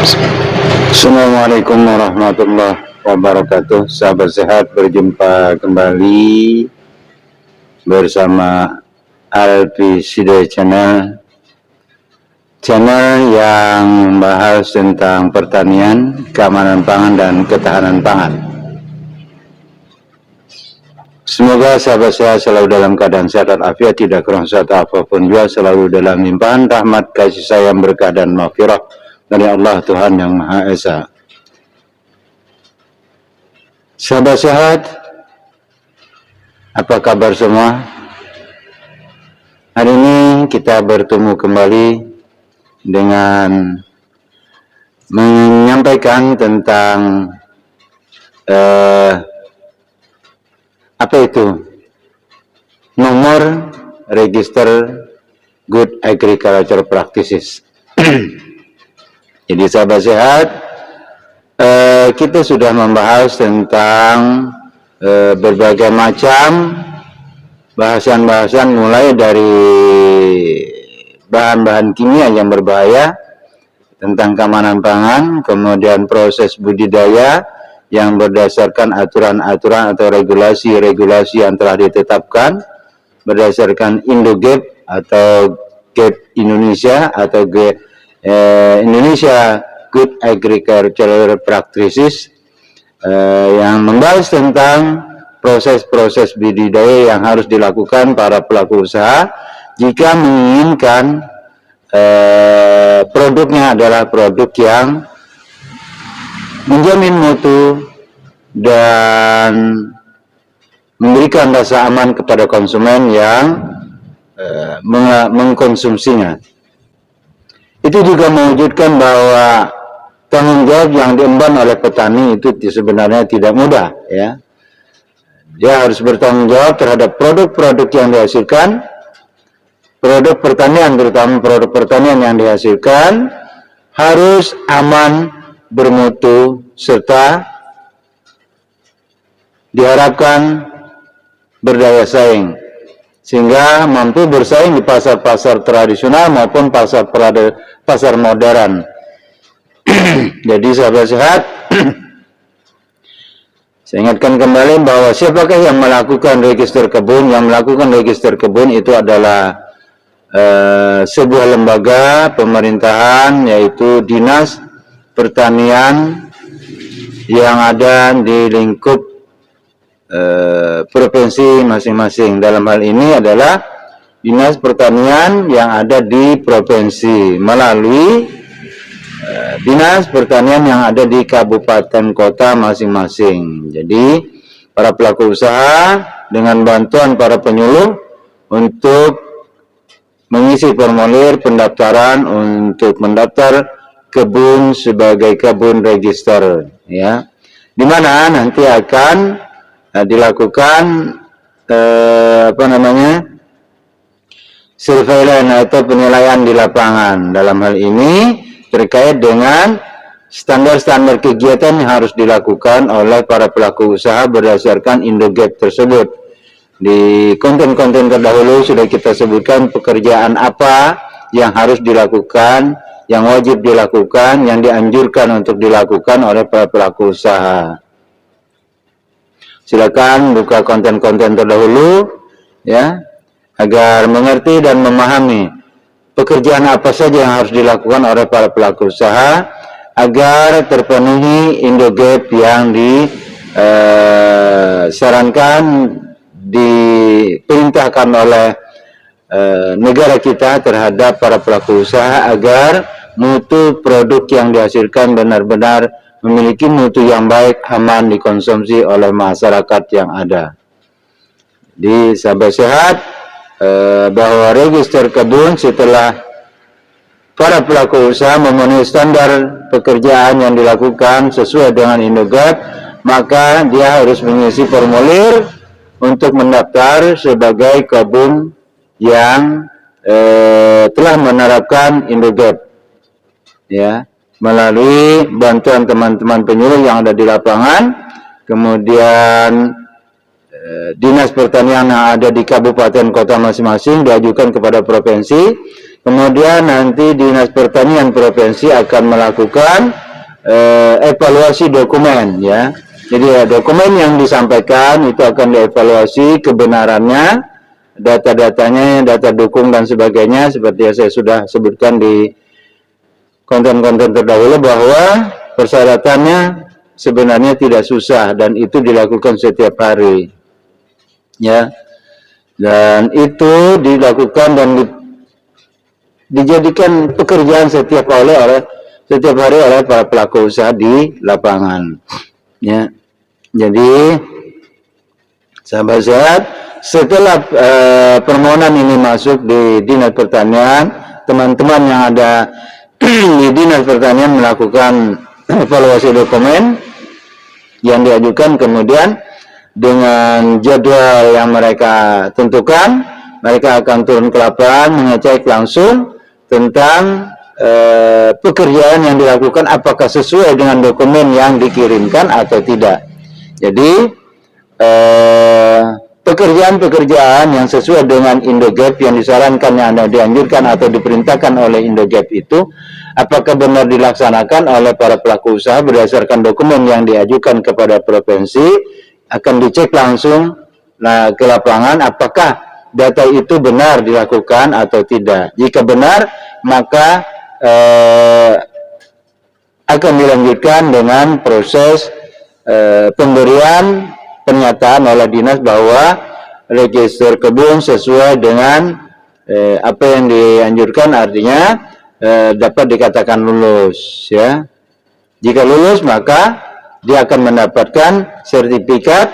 Assalamualaikum warahmatullahi wabarakatuh. Sahabat sehat, berjumpa kembali bersama Alfi Sidoy Channel yang membahas tentang pertanian, keamanan pangan, dan ketahanan pangan. Semoga sahabat sehat selalu dalam keadaan sehat dan afiat, tidak kurang suatu apapun juga, selalu dalam limpahan rahmat, kasih sayang, berkah, dan maghfirah dari Allah Tuhan Yang Maha Esa. Sahabat sehat, apa kabar semua? Hari ini kita bertemu kembali dengan menyampaikan tentang apa itu nomor register Good Agriculture Practices. Jadi sahabat sehat, kita sudah membahas tentang berbagai macam bahasan-bahasan, mulai dari bahan-bahan kimia yang berbahaya, tentang keamanan pangan, kemudian proses budidaya yang berdasarkan aturan-aturan atau regulasi-regulasi yang telah ditetapkan berdasarkan Indogap atau GAP Indonesia atau Indonesia Good Agricultural Practices, yang membahas tentang proses-proses budidaya yang harus dilakukan para pelaku usaha jika menginginkan produknya adalah produk yang menjamin mutu dan memberikan rasa aman kepada konsumen yang mengkonsumsinya. Itu juga mewujudkan bahwa tanggung jawab yang diemban oleh petani itu sebenarnya tidak mudah, ya. Dia harus bertanggung jawab terhadap produk-produk yang dihasilkan, produk pertanian, terutama produk pertanian yang dihasilkan harus aman, bermutu, serta diharapkan berdaya saing, sehingga mampu bersaing di pasar-pasar tradisional maupun pasar modern. Jadi sahabat sehat, saya ingatkan kembali bahwa siapakah yang melakukan register kebun? Yang melakukan register kebun itu adalah sebuah lembaga pemerintahan, yaitu Dinas Pertanian yang ada di lingkup provinsi masing-masing. Dalam hal ini adalah Dinas Pertanian yang ada di provinsi melalui Dinas Pertanian yang ada di kabupaten kota masing-masing. Jadi para pelaku usaha dengan bantuan para penyuluh untuk mengisi formulir pendaftaran untuk mendaftar kebun sebagai kebun register, ya, di mana nanti akan dilakukan surveillance atau penilaian di lapangan. Dalam hal ini terkait dengan standar-standar kegiatan yang harus dilakukan oleh para pelaku usaha berdasarkan Indogap tersebut. Di konten-konten terdahulu sudah kita sebutkan pekerjaan apa yang harus dilakukan, yang wajib dilakukan, yang dianjurkan untuk dilakukan oleh para pelaku usaha. Silakan buka konten-konten terdahulu, ya, agar mengerti dan memahami pekerjaan apa saja yang harus dilakukan oleh para pelaku usaha agar terpenuhi Indogap yang disarankan, diperintahkan oleh negara kita terhadap para pelaku usaha agar mutu produk yang dihasilkan benar-benar memiliki mutu yang baik, aman dikonsumsi oleh masyarakat yang ada. Di sahabat sehat, bahwa register kebun setelah para pelaku usaha memenuhi standar pekerjaan yang dilakukan sesuai dengan Indogap, maka dia harus mengisi formulir untuk mendaftar sebagai kebun yang telah menerapkan Indogap, ya, melalui bantuan teman-teman penyuluh yang ada di lapangan, kemudian Dinas Pertanian yang ada di kabupaten kota masing-masing diajukan kepada provinsi, Kemudian nanti Dinas Pertanian Provinsi akan melakukan evaluasi dokumen, ya. Jadi dokumen yang disampaikan itu akan dievaluasi kebenarannya, data-datanya, data dukung dan sebagainya, seperti yang saya sudah sebutkan di konten-konten terdahulu, bahwa persyaratannya sebenarnya tidak susah dan itu dilakukan setiap hari, ya. Dan itu dilakukan dan dijadikan pekerjaan setiap hari oleh para pelaku usaha di lapangan, ya. Jadi sahabat-sahabat, setelah permohonan ini masuk di Dinas Pertanian, teman-teman yang ada di Dinas Pertanian melakukan evaluasi dokumen yang diajukan, kemudian dengan jadwal yang mereka tentukan, mereka akan turun ke lapangan mengecek langsung tentang pekerjaan yang dilakukan apakah sesuai dengan dokumen yang dikirimkan atau tidak. Jadi pekerjaan-pekerjaan yang sesuai dengan Indogap yang disarankan, yang dianjurkan atau diperintahkan oleh Indogap itu apakah benar dilaksanakan oleh para pelaku usaha berdasarkan dokumen yang diajukan kepada provinsi, akan dicek langsung ke lapangan apakah data itu benar dilakukan atau tidak. Jika benar, maka akan dilanjutkan dengan proses pemberian pernyataan oleh dinas bahwa register kebun sesuai dengan apa yang dianjurkan, artinya dapat dikatakan lulus, ya. Jika lulus, maka dia akan mendapatkan sertifikat.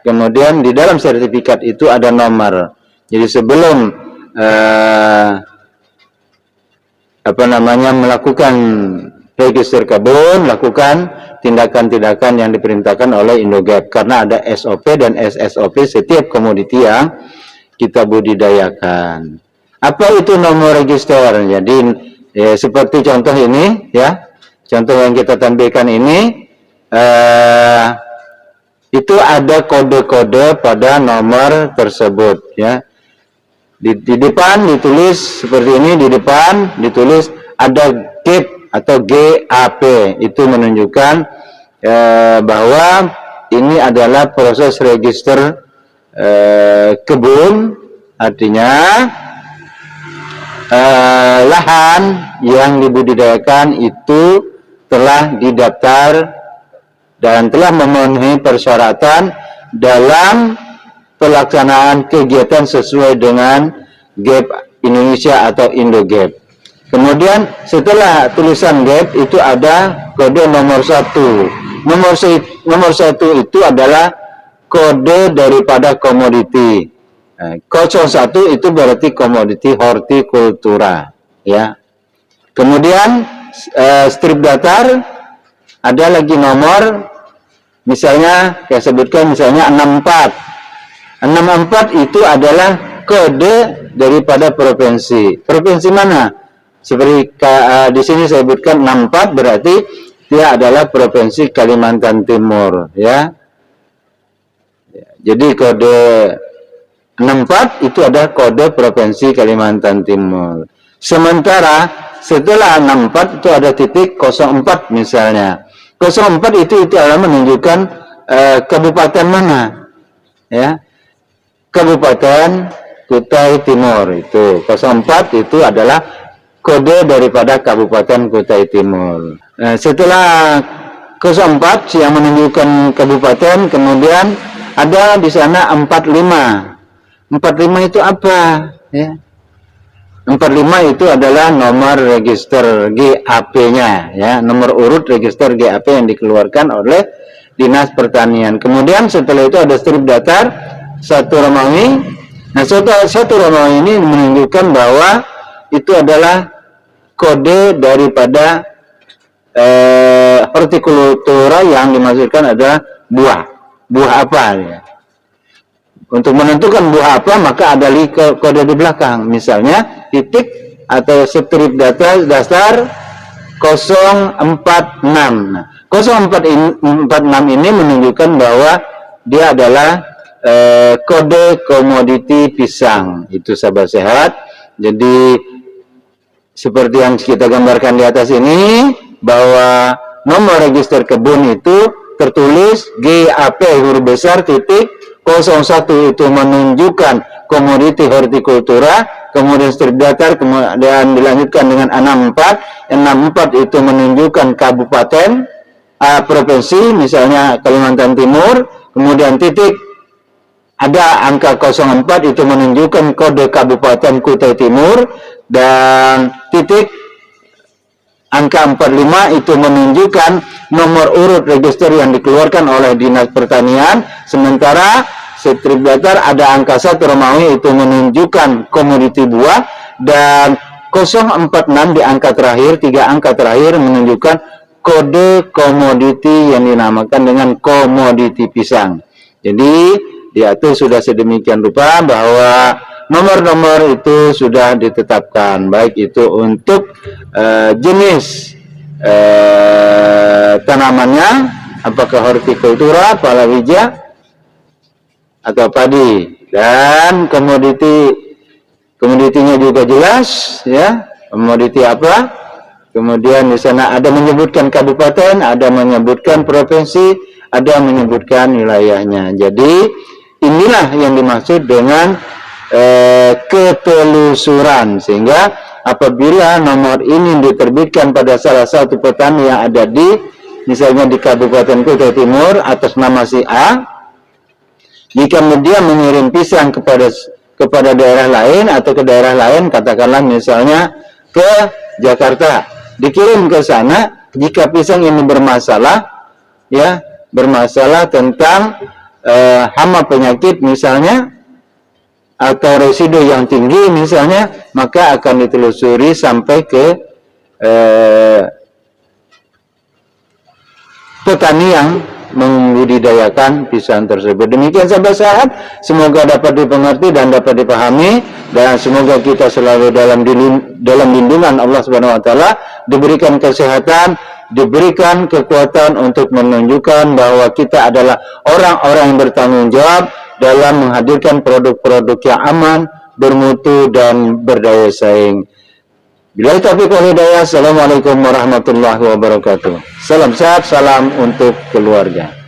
Kemudian di dalam sertifikat itu ada nomor. Jadi sebelum melakukan register kebun, lakukan tindakan-tindakan yang diperintahkan oleh Indogap, karena ada SOP dan SSOP setiap komoditi yang kita budidayakan. Apa itu nomor register? Jadi seperti contoh ini, ya, contoh yang kita tampilkan ini, itu ada kode-kode pada nomor tersebut, ya. Di depan ditulis seperti ini, di depan ditulis ada GAP atau GAP, itu menunjukkan bahwa ini adalah proses register kebun, artinya lahan yang dibudidayakan itu telah didaftar dan telah memenuhi persyaratan dalam pelaksanaan kegiatan sesuai dengan GAP Indonesia atau Indogap. Kemudian setelah tulisan GAP itu ada kode nomor 1. Nomor 1 itu adalah kode daripada komoditi. 01 itu berarti komoditi hortikultura, ya. Kemudian strip datar ada lagi nomor, misalnya saya sebutkan misalnya 64. 64 itu adalah kode daripada provinsi. Provinsi mana? Seperti di sini saya sebutkan 64, berarti dia adalah provinsi Kalimantan Timur, ya. Jadi kode 64 itu ada kode provinsi Kalimantan Timur. Sementara setelah 64 itu ada titik 04 misalnya. 04 itu adalah menunjukkan kabupaten mana, ya. Kabupaten Kutai Timur. Itu 04 itu adalah kode daripada Kabupaten Kutai Timur. Setelah 04 yang menunjukkan kabupaten, kemudian ada di sana 45. 45 itu apa, ya? 45 itu adalah nomor register GAP-nya, ya, nomor urut register GAP yang dikeluarkan oleh Dinas Pertanian. Kemudian setelah itu ada strip datar 1 Romawi. Nah, 1 Romawi ini menunjukkan bahwa itu adalah kode daripada hortikultura yang dimaksudkan adalah buah. Buah apa, ya? Untuk menentukan buah apa, maka ada kode di belakang. Misalnya titik atau strip dasar 046. Nah, 046 ini menunjukkan bahwa dia adalah kode komoditi pisang. Itu sahabat sehat. Jadi seperti yang kita gambarkan di atas ini, bahwa nomor register kebun itu tertulis GAP huruf besar titik 01 itu menunjukkan komoditi hortikultura, kemudian strip datar, kemudian dilanjutkan dengan 64 itu menunjukkan kabupaten, provinsi, misalnya Kalimantan Timur, kemudian titik ada angka 04 itu menunjukkan kode Kabupaten Kutai Timur, dan titik angka 45 itu menunjukkan nomor urut register yang dikeluarkan oleh Dinas Pertanian. Sementara strip datar ada angka 1 Romawi itu menunjukkan komoditi buah, dan 046 di angka terakhir, 3 angka terakhir menunjukkan kode komoditi yang dinamakan dengan komoditi pisang. Jadi diatur sudah sedemikian rupa bahwa nomor-nomor itu sudah ditetapkan, baik itu untuk jenis tanamannya, apakah hortikultura, palawija, atau padi, dan komoditinya juga jelas, ya, komoditi apa. Kemudian di sana ada menyebutkan kabupaten, ada menyebutkan provinsi, ada menyebutkan wilayahnya. Jadi inilah yang dimaksud dengan ketelusuran, sehingga apabila nomor ini diterbitkan pada salah satu petani yang ada di, misalnya di Kabupaten Kutai Timur atas nama si A, jika dia mengirim pisang kepada daerah lain atau ke daerah lain, katakanlah misalnya ke Jakarta, dikirim ke sana, jika pisang ini bermasalah, ya, bermasalah tentang hama penyakit misalnya, atau residu yang tinggi misalnya, maka akan ditelusuri sampai ke petani yang membudidayakan pisang tersebut. Demikian sahabat, semoga dapat dipengerti dan dapat dipahami, dan semoga kita selalu dalam lindungan Allah Subhanahu wa taala, diberikan kesehatan, diberikan kekuatan untuk menunjukkan bahwa kita adalah orang-orang yang bertanggung jawab dalam menghadirkan produk-produk yang aman, bermutu, dan berdaya saing. Bila taufiq wal hidayah, assalamualaikum warahmatullahi wabarakatuh. Salam sehat, salam untuk keluarga.